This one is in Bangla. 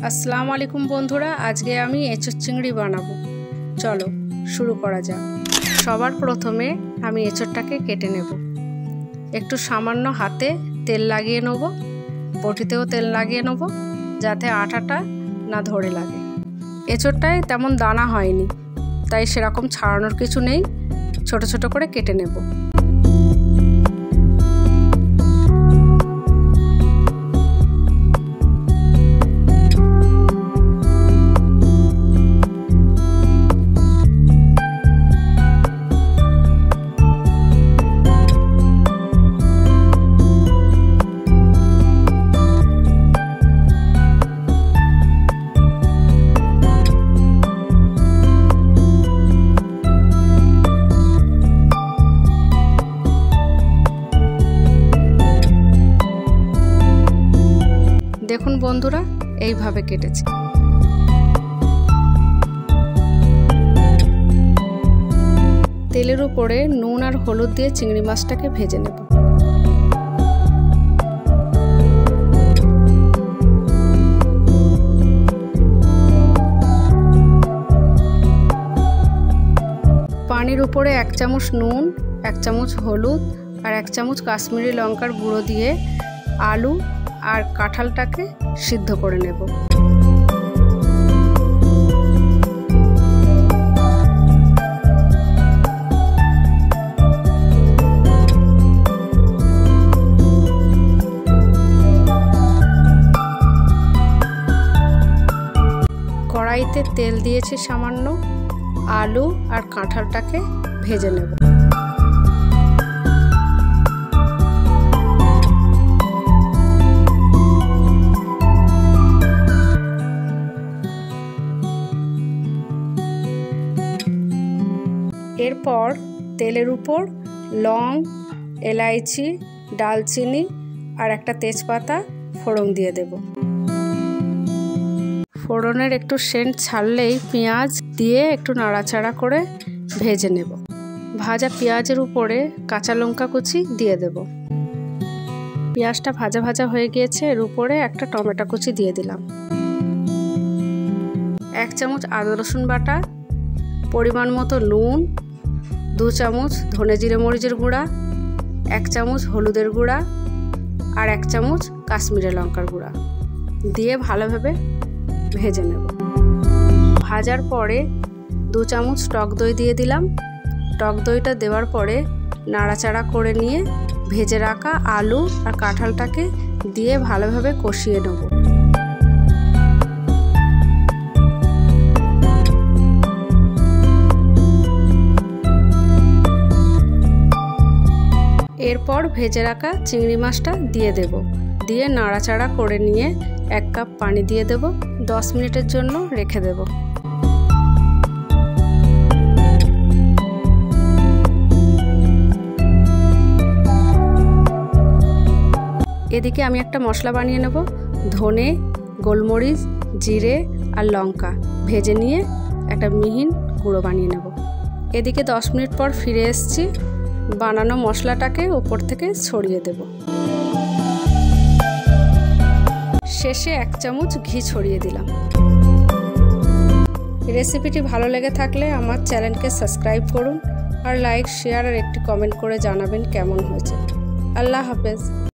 আসসালামু আলাইকুম বন্ধুরা, আজকে আমি এঁচোড় চিংড়ি বানাবো। চলো শুরু করা যাক। সবার প্রথমে আমি এঁচোড়টাকে কেটে নেব। একটু সামান্য হাতে তেল লাগিয়ে নেব, বটিতেও তেল লাগিয়ে নেব যাতে আটাটা না ধরে লাগে। এঁচোড়টায় তেমন দানা হয়নি, তাই সেরকম ছাড়ানোর কিছু নেই, ছোট ছোট করে কেটে নেব। দেখুন বন্ধুরা, এইভাবে কেটেছি। তেলের উপরে নুন আর হলুদ দিয়ে চিংড়ি মাছটাকে ভেজে নেব। পানির উপরে 1 চামচ নুন, 1 চামচ হলুদ আর 1 চামচ কাশ্মীরি লঙ্কার গুঁড়ো দিয়ে আলু আর কাঁঠালটাকে সিদ্ধ করে নেব। কড়াইতে তেল দিয়েছি সামান্য, আলু আর কাঁঠালটাকে ভেজে নেব। এরপর তেলের উপর লং, এলাইচি, ডালচিনি আর একটা তেজপাতা ফোড়ন দিয়ে দেব। ফোড়নের একটু সেন্ট ছাড়লেই পেঁয়াজ দিয়ে একটু নাড়াচাড়া করে ভেজে নেব। ভাজা পেঁয়াজের উপরে কাঁচা লঙ্কা কুচি দিয়ে দেব। পেঁয়াজটা ভাজা ভাজা হয়ে গিয়েছে, এর উপরে একটা টমেটো কুচি দিয়ে দিলাম। 1 চামচ আদা রসুন বাটা, পরিমাণ মতো নুন, 2 চামচ ধনে জিরে মরিচের গুঁড়া, 1 চামচ হলুদের গুঁড়া আর 1 চামচ কাশ্মীরি লঙ্কার গুঁড়া দিয়ে ভালোভাবে ভেজে নেব। ভাজার পরে 2 চামচ টক দই দিয়ে দিলাম। টক দইটা দেওয়ার পরে নাড়াচাড়া করে নিয়ে ভেজে রাখা আলু আর কাঁঠালটাকে দিয়ে ভালোভাবে কষিয়ে নেব। এরপর ভেজে রাখা চিংড়ি মাছটা দিয়ে দেব, দিয়ে নাড়াচাড়া করে নিয়ে 1 কাপ পানি দিয়ে দেব। 10 মিনিটের জন্য রেখে দেব। এদিকে আমি একটা মশলা বানিয়ে নেব। ধনে, গোলমরিচ, জিরে আর লঙ্কা ভেজে নিয়ে একটা মিহিন গুঁড়ো বানিয়ে নেব। এদিকে 10 মিনিট পর ফিরে এসেছি। বানানো মশলাটাকে উপর থেকে ছড়িয়ে দেব। শেষে 1 চামচ ঘি ছড়িয়ে দিলাম। রেসিপিটি ভালো লেগে থাকলে আমার চ্যানেলকে সাবস্ক্রাইব করুন আর লাইক, শেয়ার আর একটি কমেন্ট করে জানাবেন কেমন হয়েছে। আল্লাহ হাফেজ।